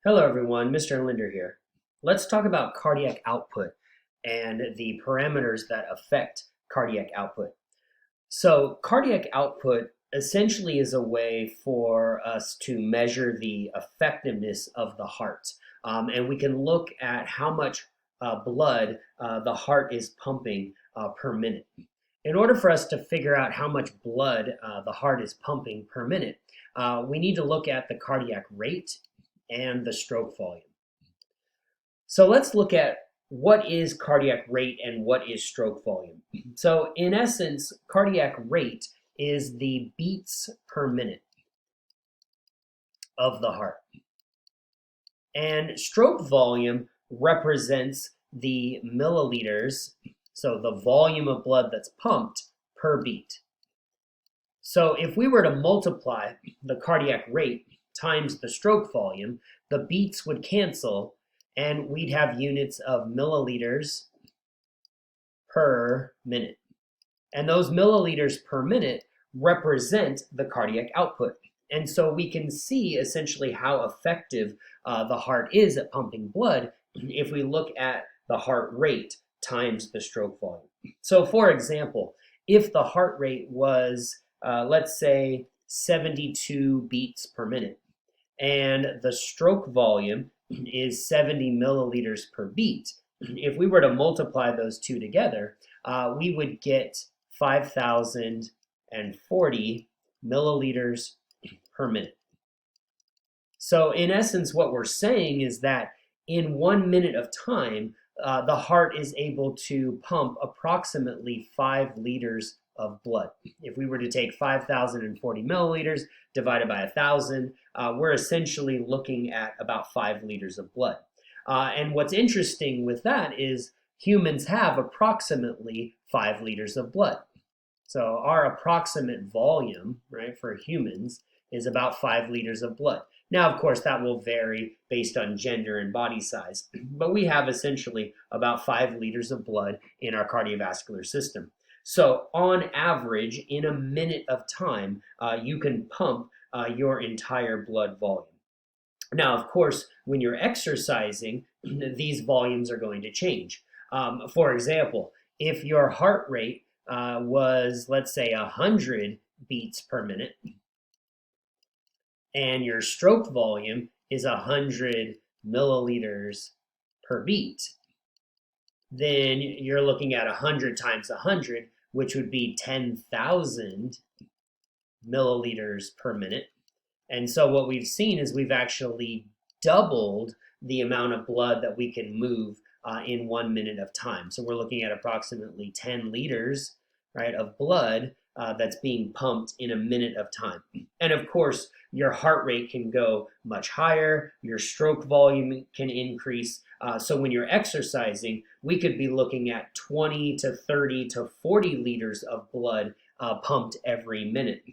Hello everyone, Mr. Linder here. Let's talk about cardiac output and the parameters that affect cardiac output. So cardiac output essentially is a way for us to measure the effectiveness of the heart. And we can look at how much blood the heart is pumping per minute. In order for us to figure out how much blood the heart is pumping per minute, we need to look at the cardiac rate and the stroke volume. So let's look at what is cardiac rate and what is stroke volume. So in essence, cardiac rate is the beats per minute of the heart. And stroke volume represents the milliliters, so the volume of blood that's pumped per beat. So if we were to multiply the cardiac rate times the stroke volume, the beats would cancel and we'd have units of milliliters per minute. And those milliliters per minute represent the cardiac output. And so we can see essentially how effective the heart is at pumping blood if we look at the heart rate times the stroke volume. So for example, if the heart rate was, let's say, 72 beats per minute, and the stroke volume is 70 milliliters per beat, if we were to multiply those two together, we would get 5,040 milliliters per minute. So in essence, what we're saying is that in 1 minute of time, the heart is able to pump approximately 5 liters of blood. If we were to take 5,040 milliliters divided by 1,000, we're essentially looking at about 5 liters of blood. And what's interesting with that is humans have approximately 5 liters of blood. So our approximate volume, right, for humans is about 5 liters of blood. Now, of course, that will vary based on gender and body size, but we have essentially about 5 liters of blood in our cardiovascular system. So on average, in a minute of time, you can pump your entire blood volume. Now, of course, when you're exercising, these volumes are going to change. For example, if your heart rate was, let's say, 100 beats per minute, and your stroke volume is 100 milliliters per beat, then you're looking at 100 times 100, which would be 10,000 milliliters per minute. And so what we've seen is we've actually doubled the amount of blood that we can move in 1 minute of time. So we're looking at approximately 10 liters, right, of blood that's being pumped in a minute of time. And of course, your heart rate can go much higher, your stroke volume can increase. So when you're exercising, we could be looking at 20 to 30 to 40 liters of blood pumped every minute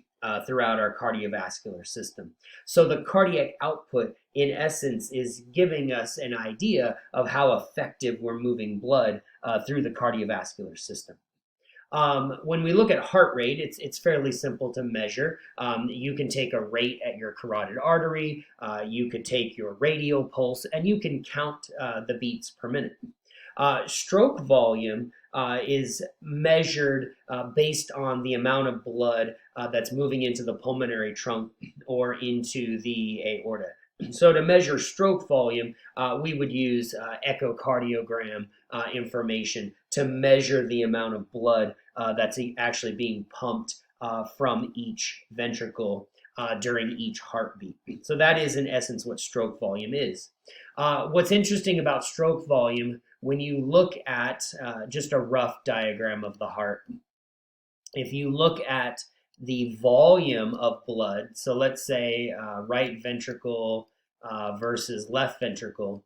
throughout our cardiovascular system. So the cardiac output, in essence, is giving us an idea of how effective we're moving blood through the cardiovascular system. When we look at heart rate, it's fairly simple to measure. You can take a rate at your carotid artery, you could take your radial pulse, and you can count the beats per minute. Stroke volume is measured based on the amount of blood that's moving into the pulmonary trunk or into the aorta. So to measure stroke volume, we would use echocardiogram information to measure the amount of blood that's actually being pumped from each ventricle during each heartbeat. So that is in essence what stroke volume is. What's interesting about stroke volume, when you look at just a rough diagram of the heart, if you look at the volume of blood, so let's say right ventricle versus left ventricle,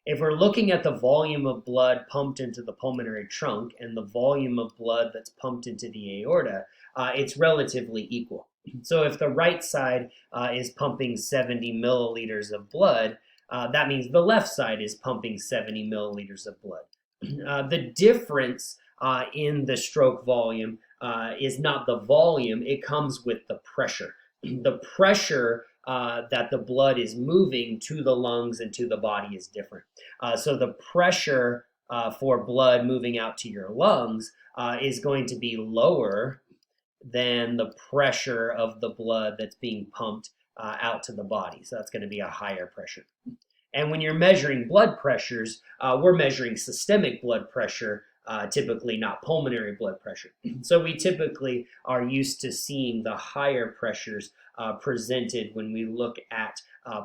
if we're looking at the volume of blood pumped into the pulmonary trunk and the volume of blood that's pumped into the aorta, it's relatively equal. So if the right side is pumping 70 milliliters of blood, that means the left side is pumping 70 milliliters of blood. The difference in the stroke volume is not the volume, it comes with the pressure. The pressure that the blood is moving to the lungs and to the body is different. So the pressure for blood moving out to your lungs is going to be lower than the pressure of the blood that's being pumped out to the body. So that's going to be a higher pressure. And when you're measuring blood pressures, we're measuring systemic blood pressure, typically not pulmonary blood pressure. So we typically are used to seeing the higher pressures presented when we look at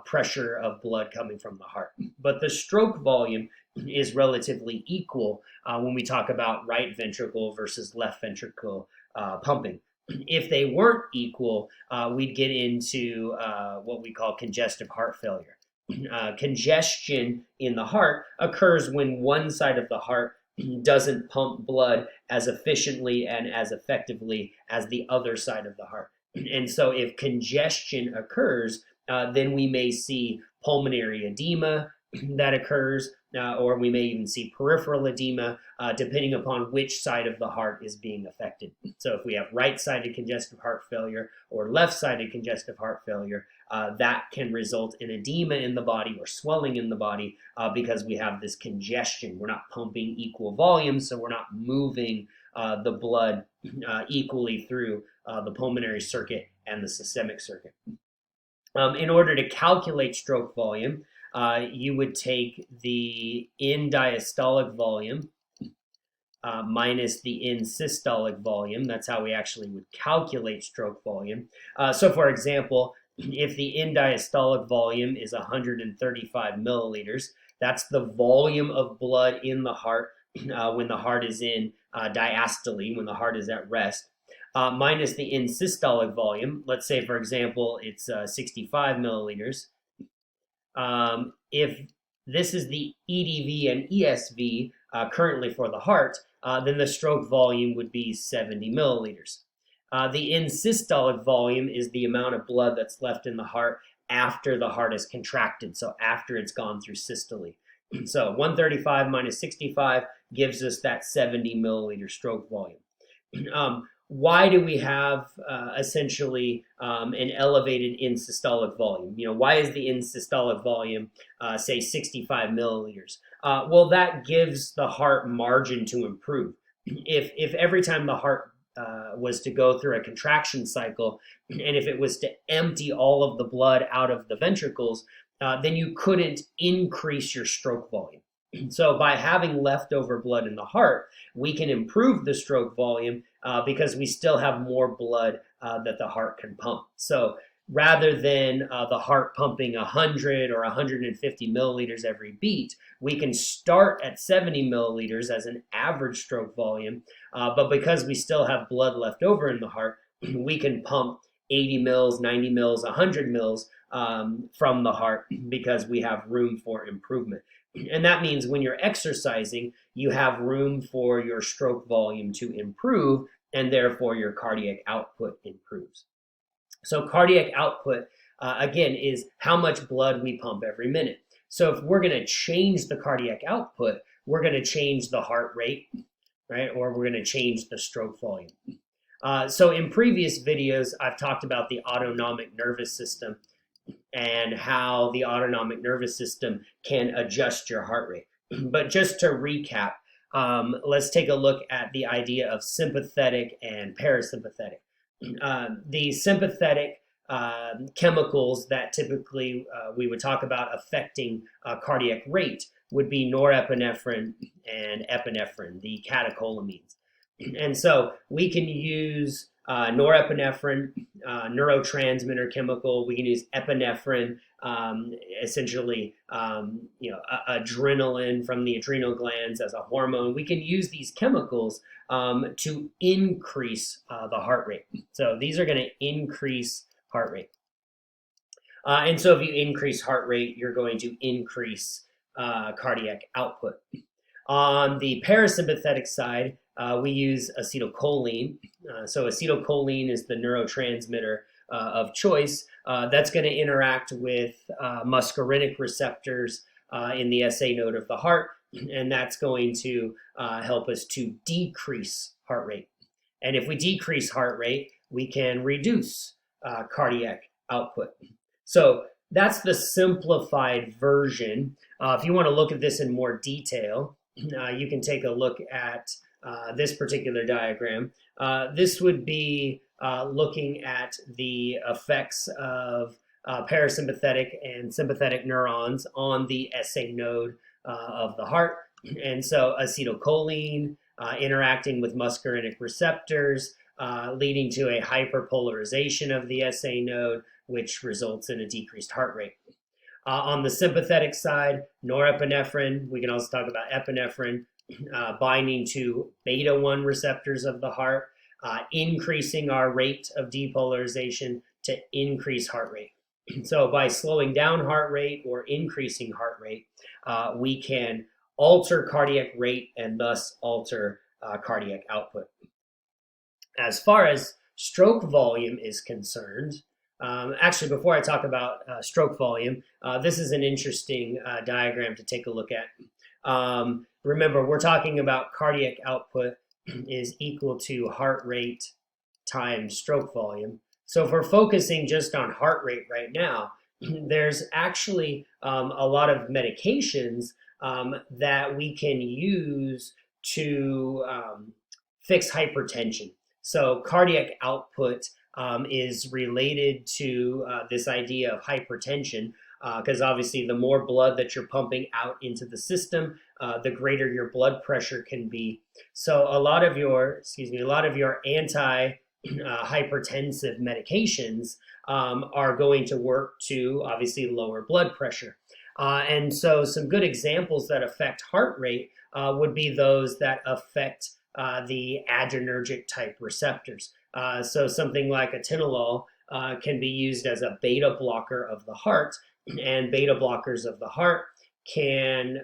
pressure of blood coming from the heart. But the stroke volume is relatively equal when we talk about right ventricle versus left ventricle pumping. If they weren't equal, we'd get into what we call congestive heart failure. Congestion in the heart occurs when one side of the heart doesn't pump blood as efficiently and as effectively as the other side of the heart. And so if congestion occurs, then we may see pulmonary edema that occurs, or we may even see peripheral edema, depending upon which side of the heart is being affected. So if we have right-sided congestive heart failure or left-sided congestive heart failure, that can result in edema in the body or swelling in the body because we have this congestion. We're not pumping equal volume, so we're not moving the blood equally through the pulmonary circuit and the systemic circuit. In order to calculate stroke volume, you would take the in-diastolic volume minus the in-systolic volume. That's how we actually would calculate stroke volume. So for example, if the in-diastolic volume is 135 milliliters, that's the volume of blood in the heart when the heart is in diastole, when the heart is at rest, minus the in-systolic volume. Let's say, for example, it's 65 milliliters. If this is the EDV and ESV currently for the heart, then the stroke volume would be 70 milliliters. The in-systolic volume is the amount of blood that's left in the heart after the heart is contracted, so after it's gone through systole. So 135 minus 65 gives us that 70 milliliter stroke volume. Why do we have essentially an elevated in-systolic volume? Why is the in-systolic volume, say, 65 milliliters? Well, that gives the heart margin to improve. If every time the heart was to go through a contraction cycle, and if it was to empty all of the blood out of the ventricles, then you couldn't increase your stroke volume. So by having leftover blood in the heart, we can improve the stroke volume because we still have more blood that the heart can pump. So rather than the heart pumping 100 or 150 milliliters every beat, we can start at 70 milliliters as an average stroke volume. But because we still have blood left over in the heart, we can pump 80 mils, 90 mils, 100 mils from the heart because we have room for improvement. And that means when you're exercising, you have room for your stroke volume to improve, and therefore your cardiac output improves. So cardiac output, again, is how much blood we pump every minute. So if we're going to change the cardiac output, we're going to change the heart rate, right? Or we're going to change the stroke volume. So in previous videos, I've talked about the autonomic nervous system and how the autonomic nervous system can adjust your heart rate. But just to recap, let's take a look at the idea of sympathetic and parasympathetic. The sympathetic chemicals that typically we would talk about affecting cardiac rate would be norepinephrine and epinephrine, the catecholamines. And so we can use norepinephrine, neurotransmitter chemical. We can use epinephrine, essentially, adrenaline from the adrenal glands as a hormone. We can use these chemicals to increase the heart rate. So these are going to increase heart rate. And so if you increase heart rate, you're going to increase cardiac output. On the parasympathetic side, we use acetylcholine. So acetylcholine is the neurotransmitter of choice. That's going to interact with muscarinic receptors in the SA node of the heart, and that's going to help us to decrease heart rate. And if we decrease heart rate, we can reduce cardiac output. So that's the simplified version. If you want to look at this in more detail, you can take a look at this particular diagram. This would be looking at the effects of parasympathetic and sympathetic neurons on the SA node of the heart. And so acetylcholine interacting with muscarinic receptors, leading to a hyperpolarization of the SA node, which results in a decreased heart rate. On the sympathetic side, norepinephrine, we can also talk about epinephrine, binding to beta 1 receptors of the heart, increasing our rate of depolarization to increase heart rate. So by slowing down heart rate or increasing heart rate, we can alter cardiac rate and thus alter cardiac output. As far as stroke volume is concerned, actually, before I talk about stroke volume, this is an interesting diagram to take a look at. Remember, we're talking about cardiac output is equal to heart rate times stroke volume. So if we're focusing just on heart rate right now, there's actually a lot of medications that we can use to fix hypertension. So cardiac output is related to this idea of hypertension, because obviously the more blood that you're pumping out into the system, the greater your blood pressure can be. So a lot of your anti hypertensive medications are going to work to obviously lower blood pressure. And so some good examples that affect heart rate would be those that affect the adrenergic type receptors. So something like atenolol can be used as a beta blocker of the heart, and beta blockers of the heart can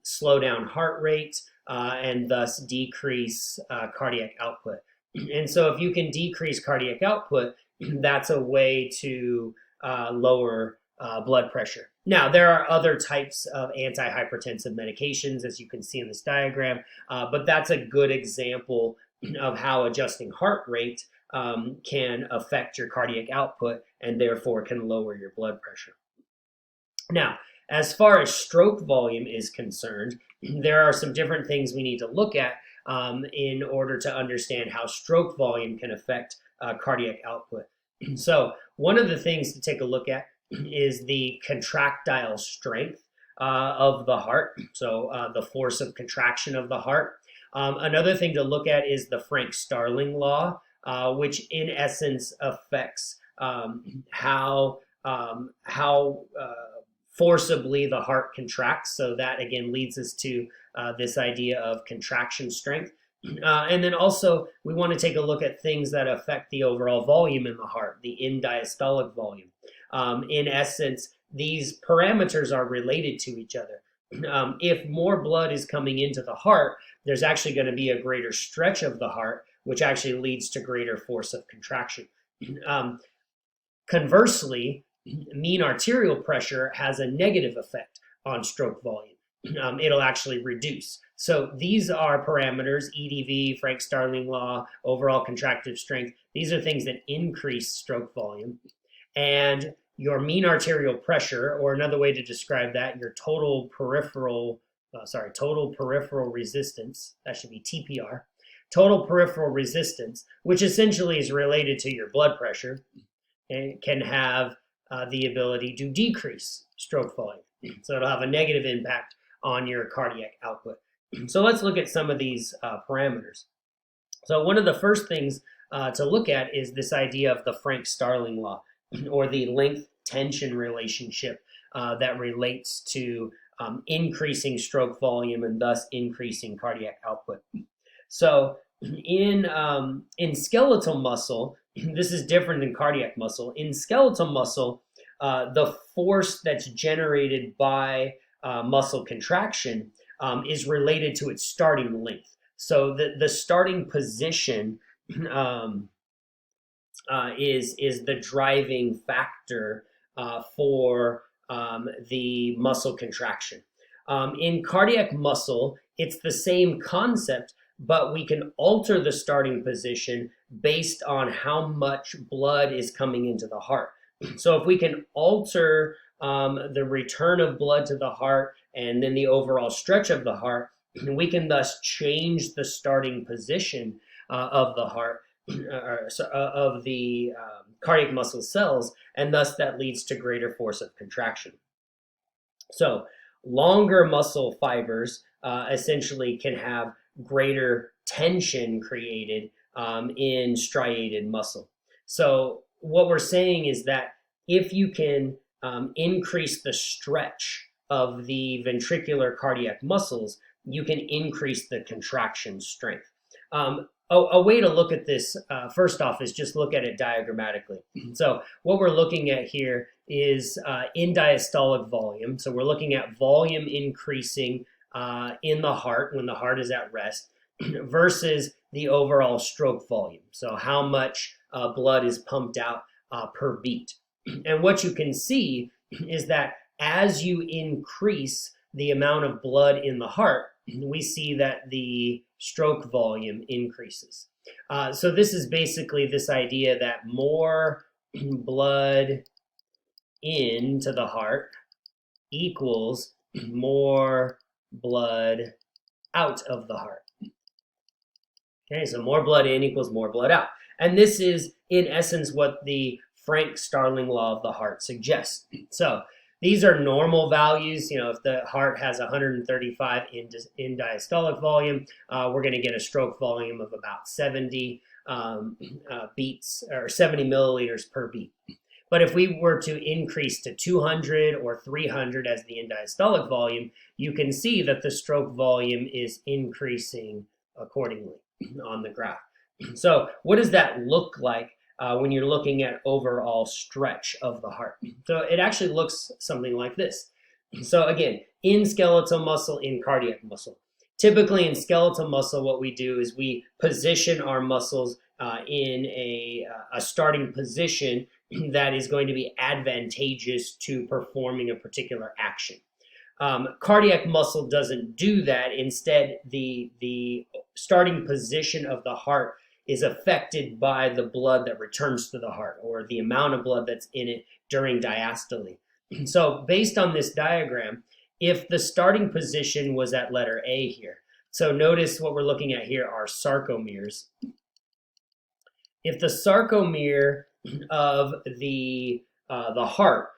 slow down heart rate and thus decrease cardiac output. And so if you can decrease cardiac output, that's a way to lower blood pressure. Now, there are other types of antihypertensive medications, as you can see in this diagram, but that's a good example of how adjusting heart rate can affect your cardiac output and therefore can lower your blood pressure. Now, as far as stroke volume is concerned, there are some different things we need to look at in order to understand how stroke volume can affect cardiac output. So one of the things to take a look at is the contractile strength of the heart, so the force of contraction of the heart. Another thing to look at is the Frank-Starling law, which in essence affects how forcibly the heart contracts. So that again leads us to this idea of contraction strength. And then also we want to take a look at things that affect the overall volume in the heart, the end-diastolic volume. In essence, these parameters are related to each other. If more blood is coming into the heart, there's actually going to be a greater stretch of the heart, which actually leads to greater force of contraction. Conversely, mean arterial pressure has a negative effect on stroke volume. It'll actually reduce. So these are parameters, EDV, Frank-Starling law, overall contractive strength. These are things that increase stroke volume. And your mean arterial pressure, or another way to describe that, your total peripheral resistance, that should be TPR, total peripheral resistance, which essentially is related to your blood pressure, and can have the ability to decrease stroke volume. So it'll have a negative impact on your cardiac output. So let's look at some of these parameters. So one of the first things to look at is this idea of the Frank-Starling law, or the length-tension relationship that relates to increasing stroke volume and thus increasing cardiac output. So in skeletal muscle, this is different than cardiac muscle. In skeletal muscle, the force that's generated by muscle contraction is related to its starting length. So the starting position is the driving factor for the muscle contraction. In cardiac muscle, it's the same concept, but we can alter the starting position based on how much blood is coming into the heart. So if we can alter the return of blood to the heart and then the overall stretch of the heart, we can thus change the starting position of the heart, of the cardiac muscle cells, and thus that leads to greater force of contraction. So longer muscle fibers essentially can have greater tension created in striated muscle. So what we're saying is that if you can increase the stretch of the ventricular cardiac muscles, you can increase the contraction strength. A way to look at this, first off, is just look at it diagrammatically. So what we're looking at here is in diastolic volume. So we're looking at volume increasing in the heart when the heart is at rest versus the overall stroke volume. So how much blood is pumped out per beat. And what you can see is that as you increase the amount of blood in the heart, we see that the stroke volume increases. So this is basically this idea that more blood into the heart equals more blood out of the heart. Okay, so more blood in equals more blood out. And this is, in essence, what the Frank-Starling law of the heart suggests. So these are normal values. You know, if the heart has 135 in diastolic volume, we're going to get a stroke volume of about 70 beats, or 70 milliliters per beat. But if we were to increase to 200 or 300 as the end-diastolic volume, you can see that the stroke volume is increasing accordingly on the graph. So what does that look like when you're looking at overall stretch of the heart? So it actually looks something like this. So again, in skeletal muscle, in cardiac muscle. Typically in skeletal muscle, what we do is we position our muscles in a starting position that is going to be advantageous to performing a particular action. Cardiac muscle doesn't do that. Instead, the starting position of the heart is affected by the blood that returns to the heart, or the amount of blood that's in it during diastole. So based on this diagram, if the starting position was at letter A here, so notice what we're looking at here are sarcomeres. If the sarcomere of the heart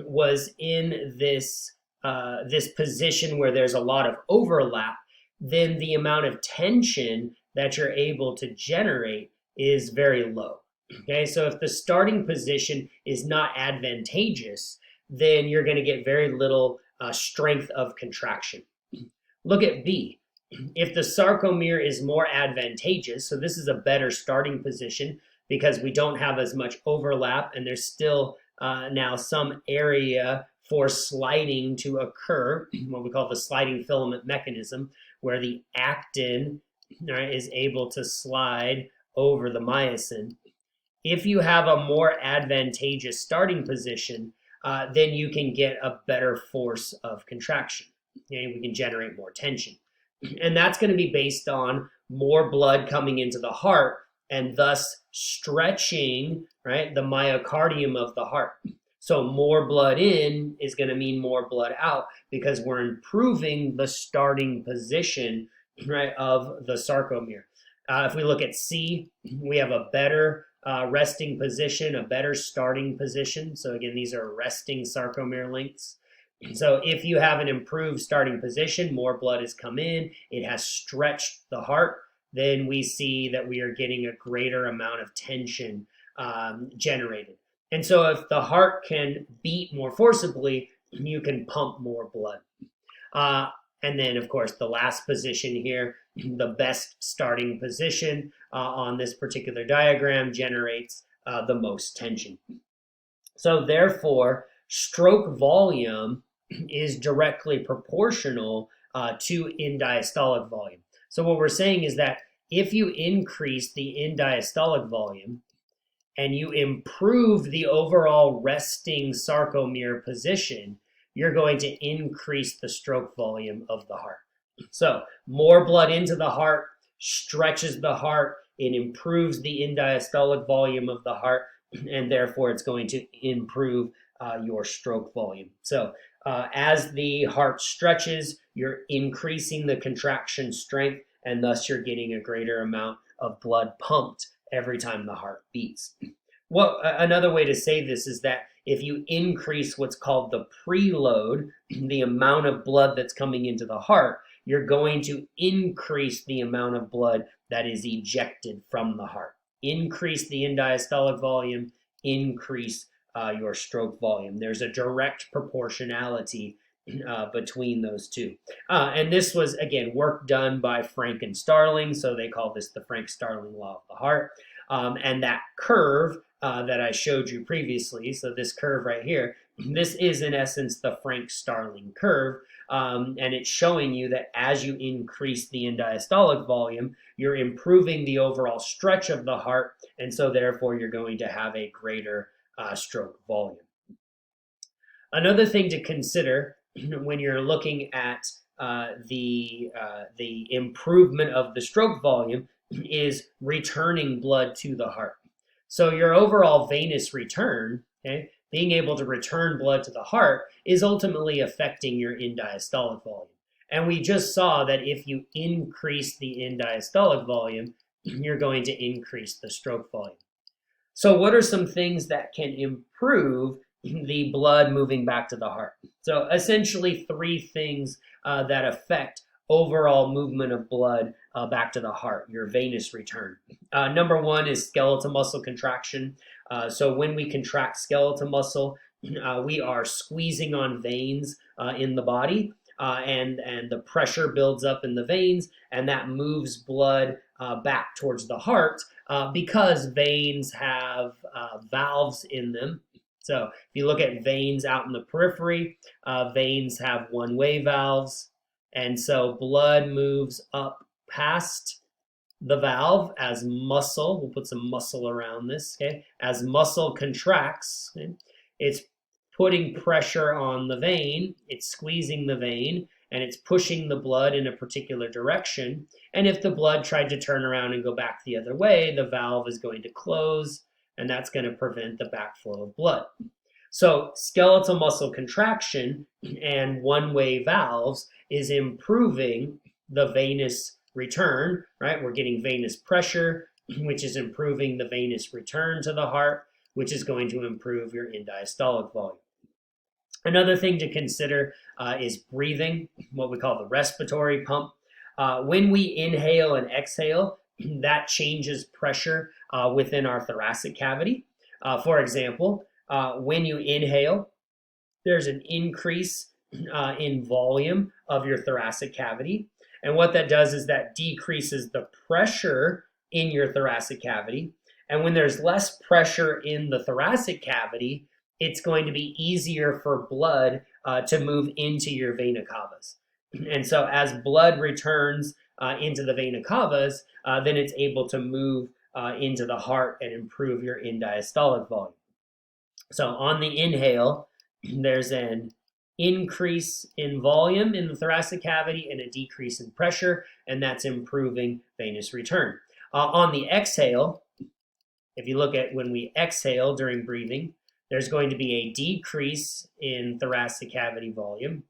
was in this this position where there's a lot of overlap, then the amount of tension that you're able to generate is very low. Okay, so if the starting position is not advantageous, then you're going to get very little strength of contraction. Look at B. If the sarcomere is more advantageous, so this is a better starting position because we don't have as much overlap and there's still now some area for sliding to occur, what we call the sliding filament mechanism, where the actin is able to slide over the myosin. If you have a more advantageous starting position, then you can get a better force of contraction. Okay? We can generate more tension. And that's going to be based on more blood coming into the heart and thus stretching, right, the myocardium of the heart. So more blood in is going to mean more blood out because we're improving the starting position, right, of the sarcomere. If we look at C, we have a better resting position, a better starting position. So again, these are resting sarcomere lengths. So if you have an improved starting position, more blood has come in, it has stretched the heart, then we see that we are getting a greater amount of tension generated. And so if the heart can beat more forcibly, you can pump more blood. And then, of course, the last position here, the best starting position on this particular diagram generates the most tension. So therefore, stroke volume is directly proportional to end-diastolic volume. So what we're saying is that if you increase the end-diastolic volume and you improve the overall resting sarcomere position, you're going to increase the stroke volume of the heart. So more blood into the heart stretches the heart, it improves the end-diastolic volume of the heart, and therefore it's going to improve your stroke volume. So as the heart stretches, you're increasing the contraction strength, and thus you're getting a greater amount of blood pumped every time the heart beats. Another way to say this is that if you increase what's called the preload, the amount of blood that's coming into the heart, you're going to increase the amount of blood that is ejected from the heart. Increase the end-diastolic volume, increase your stroke volume. There's a direct proportionality between those two. And this was, again, work done by Frank-Starling, so they call this the Frank-Starling law of the heart. And that curve that I showed you previously, so this curve right here, this is in essence the Frank-Starling curve, and it's showing you that as you increase the end-diastolic volume, you're improving the overall stretch of the heart, and so therefore you're going to have a greater stroke volume. Another thing to consider when you're looking at the improvement of the stroke volume is returning blood to the heart. So your overall venous return, okay, being able to return blood to the heart, is ultimately affecting your end-diastolic volume. And we just saw that if you increase the end-diastolic volume, you're going to increase the stroke volume. So what are some things that can improve the blood moving back to the heart? So essentially 3 things that affect overall movement of blood back to the heart, your venous return. Number 1 is skeletal muscle contraction. So when we contract skeletal muscle, we are squeezing on veins in the body, and the pressure builds up in the veins, and that moves blood back towards the heart because veins have valves in them. So if you look at veins out in the periphery, veins have one-way valves, and so blood moves up past the valve as muscle. We'll put some muscle around this, okay? As muscle contracts, okay, it's putting pressure on the vein, it's squeezing the vein, and it's pushing the blood in a particular direction. And if the blood tried to turn around and go back the other way, the valve is going to close, and that's going to prevent the backflow of blood. So skeletal muscle contraction and one-way valves is improving the venous return, right? We're getting venous pressure, which is improving the venous return to the heart, which is going to improve your end-diastolic volume. Another thing to consider is breathing, what we call the respiratory pump. When we inhale and exhale, that changes pressure within our thoracic cavity. For example, when you inhale, there's an increase in volume of your thoracic cavity. And what that does is that decreases the pressure in your thoracic cavity. And when there's less pressure in the thoracic cavity, it's going to be easier for blood to move into your vena cavas. And so as blood returns into the vena cavas, then it's able to move into the heart and improve your end-diastolic volume. So on the inhale, there's an increase in volume in the thoracic cavity and a decrease in pressure, and that's improving venous return. On the exhale, if you look at when we exhale during breathing, there's going to be a decrease in thoracic cavity volume,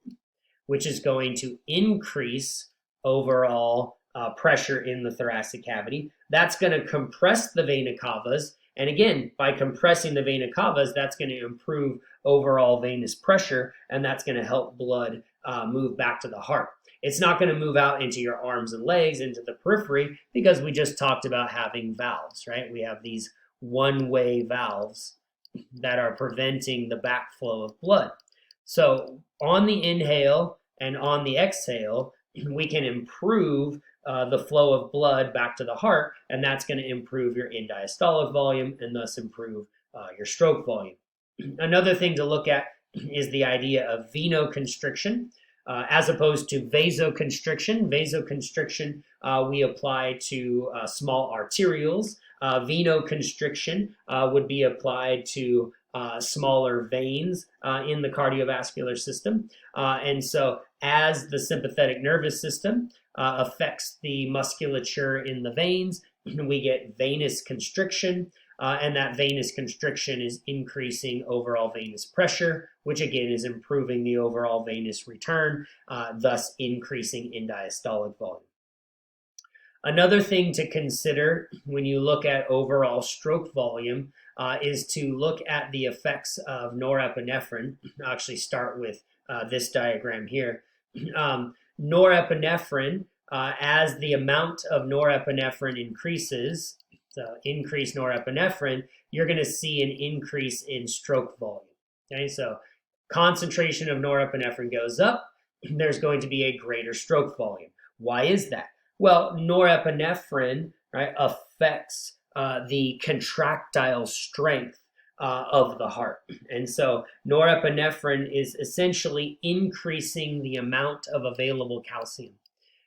which is going to increase overall pressure in the thoracic cavity. That's going to compress the vena cavas. And again, by compressing the vena cavas, that's going to improve overall venous pressure, and that's going to help blood move back to the heart. It's not going to move out into your arms and legs, into the periphery, because we just talked about having valves, right? We have these one-way valves that are preventing the backflow of blood. So on the inhale and on the exhale, we can improve the flow of blood back to the heart, and that's going to improve your end-diastolic volume and thus improve your stroke volume. Another thing to look at is the idea of venoconstriction as opposed to vasoconstriction. Vasoconstriction we apply to small arterioles. Venoconstriction would be applied to smaller veins in the cardiovascular system. And so as the sympathetic nervous system affects the musculature in the veins, we get venous constriction. and that venous constriction is increasing overall venous pressure, which again is improving the overall venous return, thus increasing end-diastolic volume. Another thing to consider when you look at overall stroke volume is to look at the effects of norepinephrine. I'll actually start with this diagram here. Norepinephrine, as the amount of norepinephrine increases, so increased norepinephrine, you're going to see an increase in stroke volume. Okay, so concentration of norepinephrine goes up, there's going to be a greater stroke volume. Why is that? Well, norepinephrine, right, affects the contractile strength of the heart. And so norepinephrine is essentially increasing the amount of available calcium.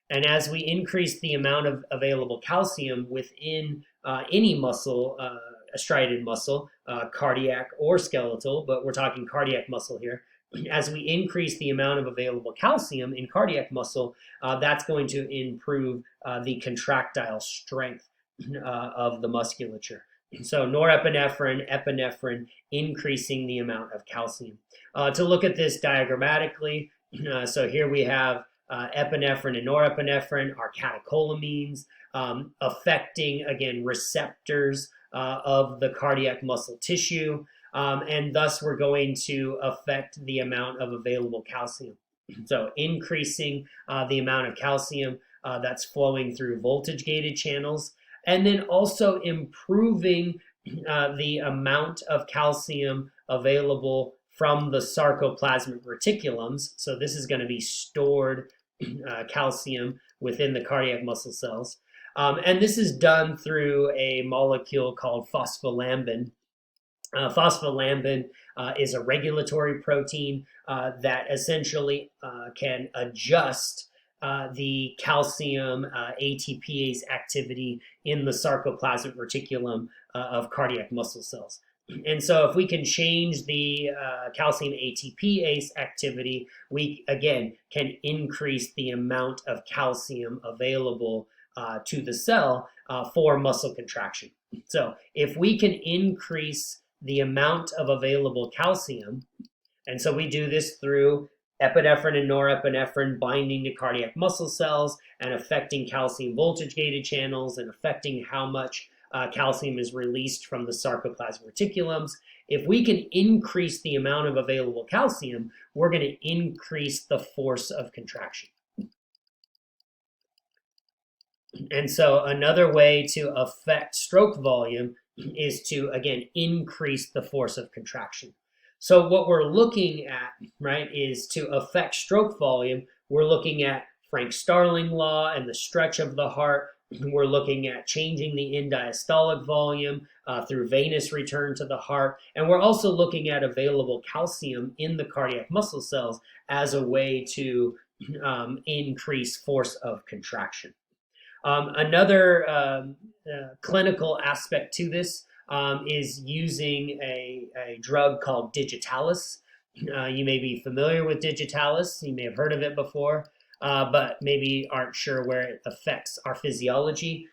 And as we increase the amount of available calcium within any muscle, a striated muscle, cardiac or skeletal, but we're talking cardiac muscle here, as we increase the amount of available calcium in cardiac muscle, that's going to improve the contractile strength of the musculature. So norepinephrine, epinephrine, increasing the amount of calcium. To look at this diagrammatically, so here we have epinephrine and norepinephrine are catecholamines, affecting, again, receptors of the cardiac muscle tissue. And thus we're going to affect the amount of available calcium. So increasing the amount of calcium that's flowing through voltage-gated channels, and then also improving the amount of calcium available from the sarcoplasmic reticulums. So this is going to be stored calcium within the cardiac muscle cells. And this is done through a molecule called phospholambin. Phospholambin is a regulatory protein that essentially can adjust the calcium ATPase activity in the sarcoplasmic reticulum of cardiac muscle cells. And so if we can change the calcium ATPase activity, we, again, can increase the amount of calcium available to the cell for muscle contraction. So if we can increase the amount of available calcium, and so we do this through epinephrine and norepinephrine binding to cardiac muscle cells and affecting calcium voltage-gated channels and affecting how much calcium is released from the sarcoplasmic reticulums. If we can increase the amount of available calcium, we're going to increase the force of contraction. And so another way to affect stroke volume is to, again, increase the force of contraction. So what we're looking at, right, is to affect stroke volume, we're looking at Frank-Starling law and the stretch of the heart. We're looking at changing the end-diastolic volume through venous return to the heart. And we're also looking at available calcium in the cardiac muscle cells as a way to increase force of contraction. Another clinical aspect to this is using a drug called digitalis. You may be familiar with digitalis. You may have heard of it before, but maybe aren't sure where it affects our physiology.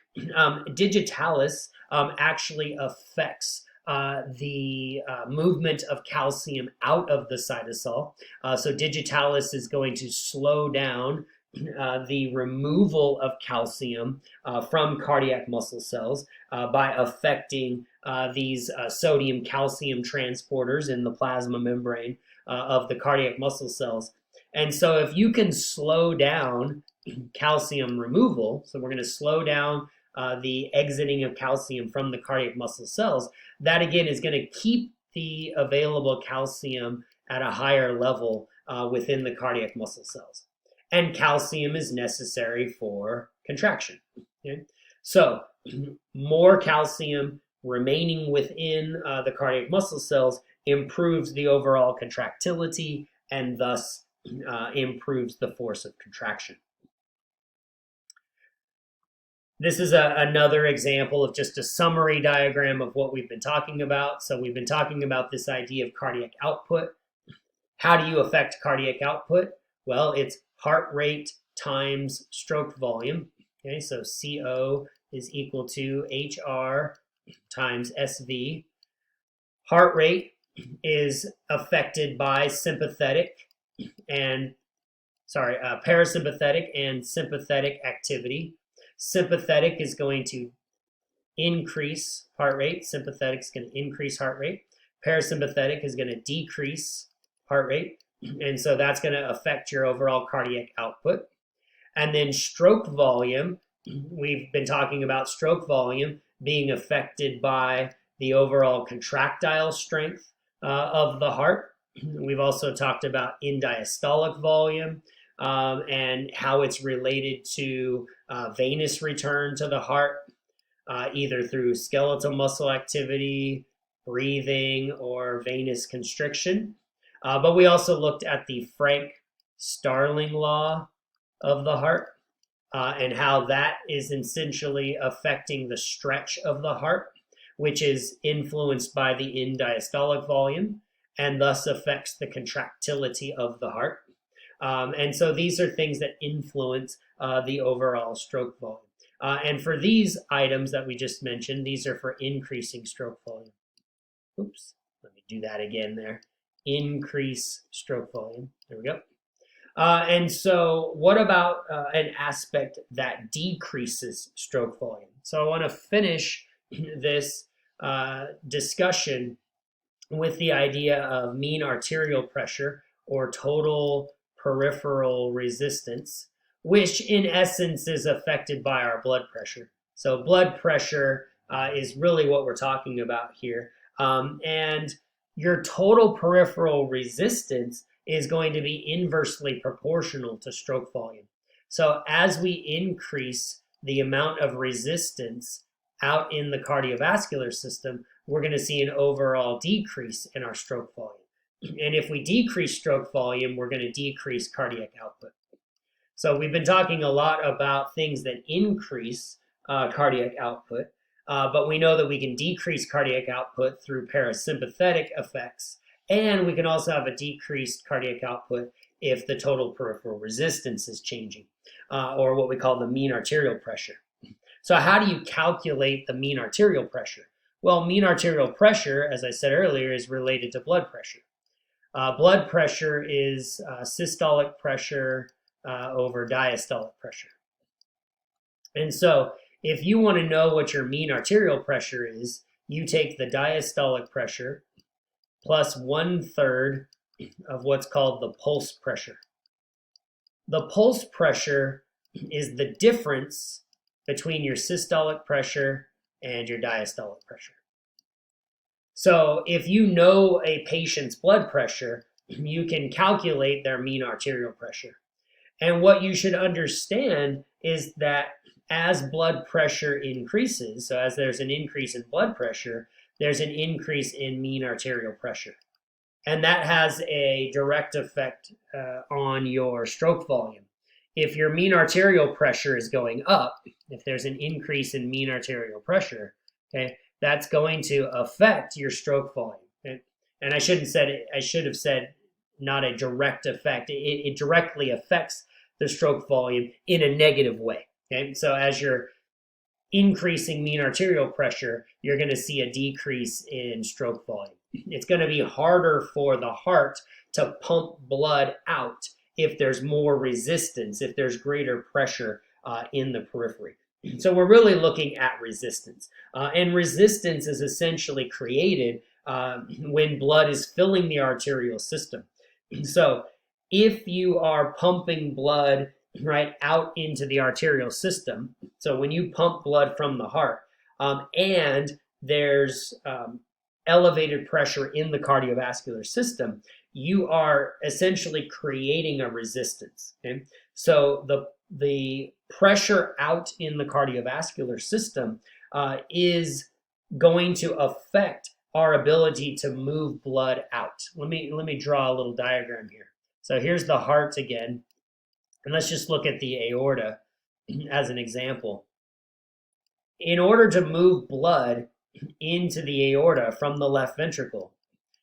Digitalis actually affects the movement of calcium out of the cytosol. So digitalis is going to slow down the removal of calcium from cardiac muscle cells by affecting these sodium calcium transporters in the plasma membrane of the cardiac muscle cells. And so if you can slow down calcium removal, so we're going to slow down the exiting of calcium from the cardiac muscle cells, that again is going to keep the available calcium at a higher level within the cardiac muscle cells. And calcium is necessary for contraction. Okay? So more calcium remaining within the cardiac muscle cells improves the overall contractility and thus improves the force of contraction. This is another example of just a summary diagram of what we've been talking about. So we've been talking about this idea of cardiac output. How do you affect cardiac output? Well, it's heart rate times stroke volume. Okay, so CO is equal to HR times SV. Heart rate is affected by parasympathetic and sympathetic activity. Sympathetic is going to increase heart rate. Sympathetic is going to increase heart rate. Parasympathetic is going to decrease heart rate. And so that's going to affect your overall cardiac output. And then stroke volume, we've been talking about stroke volume being affected by the overall contractile strength of the heart. We've also talked about end-diastolic volume and how it's related to venous return to the heart, either through skeletal muscle activity, breathing, or venous constriction. But we also looked at the Frank-Starling law of the heart and how that is essentially affecting the stretch of the heart, which is influenced by the end-diastolic volume and thus affects the contractility of the heart. And so these are things that influence the overall stroke volume. And for these items that we just mentioned, these are for increasing stroke volume. Oops, let me do that again there. Increase stroke volume. There we go. And so what about an aspect that decreases stroke volume? So I want to finish this discussion with the idea of mean arterial pressure or total peripheral resistance, which in essence is affected by our blood pressure. So blood pressure is really what we're talking about here. And your total peripheral resistance is going to be inversely proportional to stroke volume. So as we increase the amount of resistance out in the cardiovascular system, we're going to see an overall decrease in our stroke volume. And if we decrease stroke volume, we're going to decrease cardiac output. So we've been talking a lot about things that increase cardiac output, but we know that we can decrease cardiac output through parasympathetic effects, and we can also have a decreased cardiac output if the total peripheral resistance is changing, or what we call the mean arterial pressure. So how do you calculate the mean arterial pressure? Well, mean arterial pressure, as I said earlier, is related to blood pressure. Blood pressure is systolic pressure over diastolic pressure. And so if you want to know what your mean arterial pressure is, you take the diastolic pressure plus 1/3 of what's called the pulse pressure. The pulse pressure is the difference between your systolic pressure and your diastolic pressure. So if you know a patient's blood pressure, you can calculate their mean arterial pressure. And what you should understand is that as blood pressure increases, so as there's an increase in blood pressure, there's an increase in mean arterial pressure. And that has a direct effect on your stroke volume. If your mean arterial pressure is going up, if there's an increase in mean arterial pressure, okay, that's going to affect your stroke volume. Okay? And I should have said not a direct effect. It directly affects the stroke volume in a negative way. Okay, so as you're increasing mean arterial pressure, you're going to see a decrease in stroke volume. It's going to be harder for the heart to pump blood out if there's more resistance, if there's greater pressure in the periphery. So we're really looking at resistance. And resistance is essentially created when blood is filling the arterial system. So if you are pumping blood right out into the arterial system, so when you pump blood from the heart and there's elevated pressure in the cardiovascular system, you are essentially creating a resistance. Okay? So the pressure out in the cardiovascular system is going to affect our ability to move blood out. Let me draw a little diagram here. So here's the heart again, and let's just look at the aorta as an example. In order to move blood into the aorta from the left ventricle,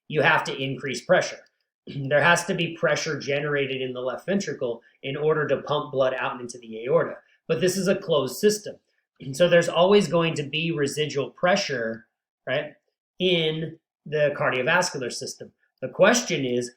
you have to increase pressure. There has to be pressure generated in the left ventricle in order to pump blood out into the aorta. But this is a closed system. And so there's always going to be residual pressure, right, in the cardiovascular system. The question is,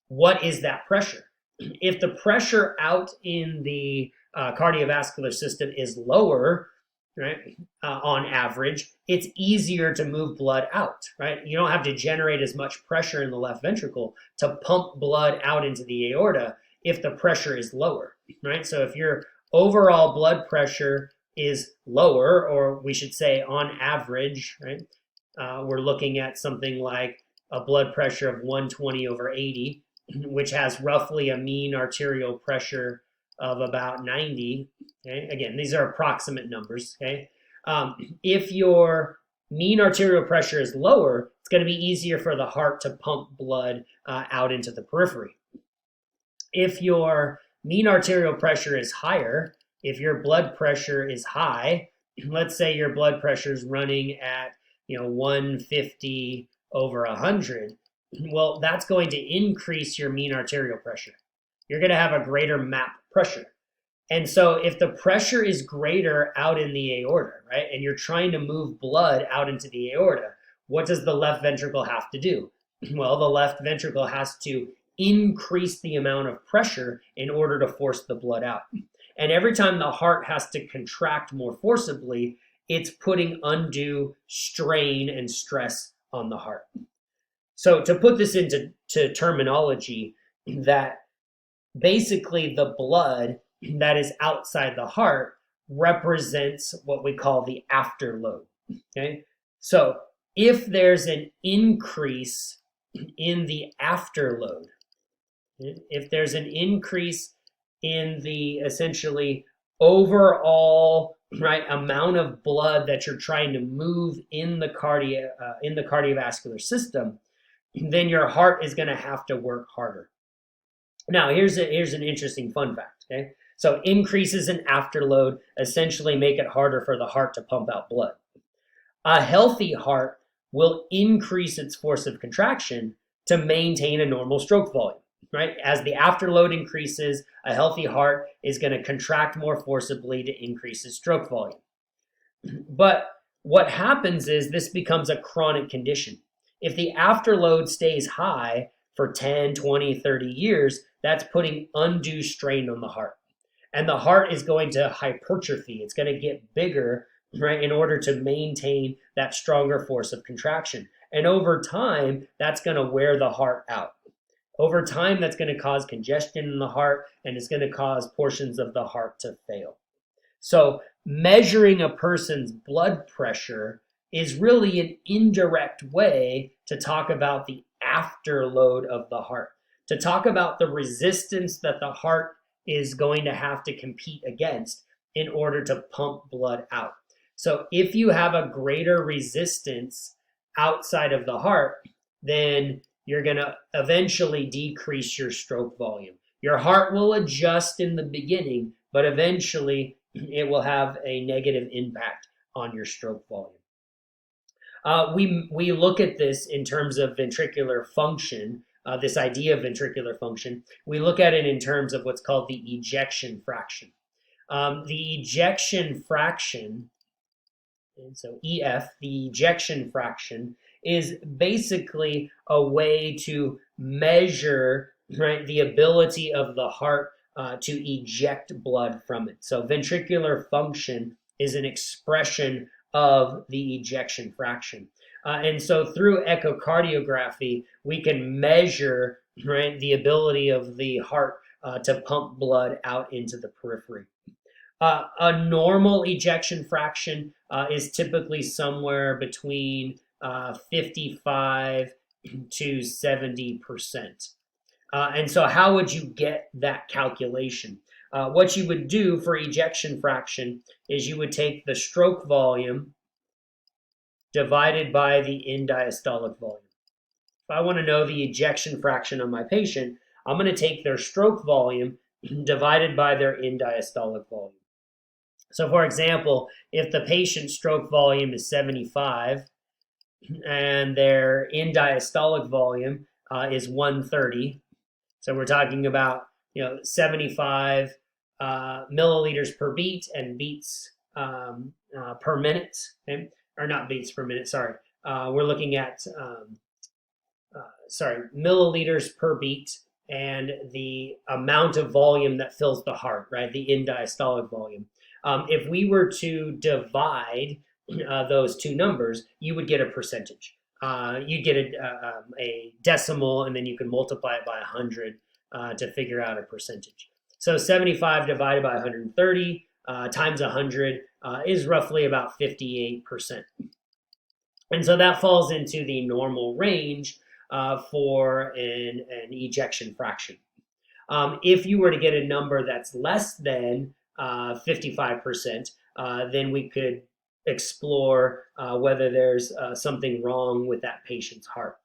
what is that pressure? If the pressure out in the cardiovascular system is lower, right, on average, it's easier to move blood out, right? You don't have to generate as much pressure in the left ventricle to pump blood out into the aorta if the pressure is lower, right? So if your overall blood pressure is lower, or we should say on average, right, we're looking at something like a blood pressure of 120 over 80, which has roughly a mean arterial pressure of about 90. Okay? Again, these are approximate numbers. Okay, if your mean arterial pressure is lower, it's going to be easier for the heart to pump blood out into the periphery. If your mean arterial pressure is higher, if your blood pressure is high, let's say your blood pressure is running at 150 over 100, well, that's going to increase your mean arterial pressure. You're going to have a greater MAP pressure. And so if the pressure is greater out in the aorta, right, and you're trying to move blood out into the aorta, what does the left ventricle have to do? Well, the left ventricle has to increase the amount of pressure in order to force the blood out. And every time the heart has to contract more forcibly, it's putting undue strain and stress on the heart. So to put this into terminology, that basically the blood that is outside the heart represents what we call the afterload. Okay, so if there's an increase in the afterload, if there's an increase in the essentially overall amount of blood that you're trying to move in the cardiovascular system, then your heart is going to have to work harder. Now, here's an interesting fun fact. Okay, so increases in afterload essentially make it harder for the heart to pump out blood. A healthy heart will increase its force of contraction to maintain a normal stroke volume. Right? As the afterload increases, a healthy heart is going to contract more forcibly to increase its stroke volume. But what happens is this becomes a chronic condition. If the afterload stays high for 10, 20, 30 years, that's putting undue strain on the heart. And the heart is going to hypertrophy. It's going to get bigger, right, in order to maintain that stronger force of contraction. And over time, that's going to wear the heart out. Over time, that's going to cause congestion in the heart, and it's going to cause portions of the heart to fail. So measuring a person's blood pressure is really an indirect way to talk about the afterload of the heart, to talk about the resistance that the heart is going to have to compete against in order to pump blood out. So if you have a greater resistance outside of the heart, then you're going to eventually decrease your stroke volume. Your heart will adjust in the beginning, but eventually it will have a negative impact on your stroke volume. We look at this in terms of ventricular function, this idea of ventricular function. We look at it in terms of what's called the ejection fraction. The ejection fraction, and so EF, the ejection fraction, is basically a way to measure, right, the ability of the heart to eject blood from it. So ventricular function is an expression of the ejection fraction. And so through echocardiography, we can measure, right, the ability of the heart to pump blood out into the periphery. A normal ejection fraction is typically somewhere between 55 to 70%. And so how would you get that calculation? What you would do for ejection fraction is you would take the stroke volume divided by the end-diastolic volume. If I want to know the ejection fraction of my patient, I'm going to take their stroke volume divided by their end-diastolic volume. So for example, if the patient's stroke volume is 75 and their end-diastolic volume is 130, so we're talking about 75 milliliters per beat, and beats per minute, okay? Or not beats per minute, sorry. We're looking at, milliliters per beat and the amount of volume that fills the heart, right? The end diastolic volume. If we were to divide those two numbers, you would get a percentage. You'd get a decimal, and then you can multiply it by 100 to figure out a percentage. So 75 divided by 130 times 100 is roughly about 58%. And so that falls into the normal range for an ejection fraction. If you were to get a number that's less than 55%, then we could explore whether there's something wrong with that patient's heart.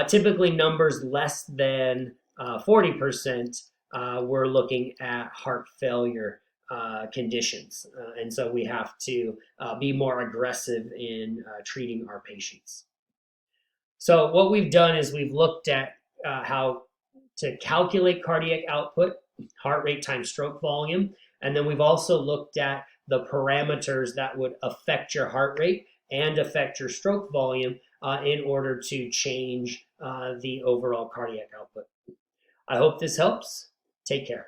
Typically, numbers less than 40%, we're looking at heart failure conditions. And so we have to be more aggressive in treating our patients. So what we've done is we've looked at how to calculate cardiac output, heart rate times stroke volume, and then we've also looked at the parameters that would affect your heart rate and affect your stroke volume in order to change the overall cardiac output. I hope this helps. Take care.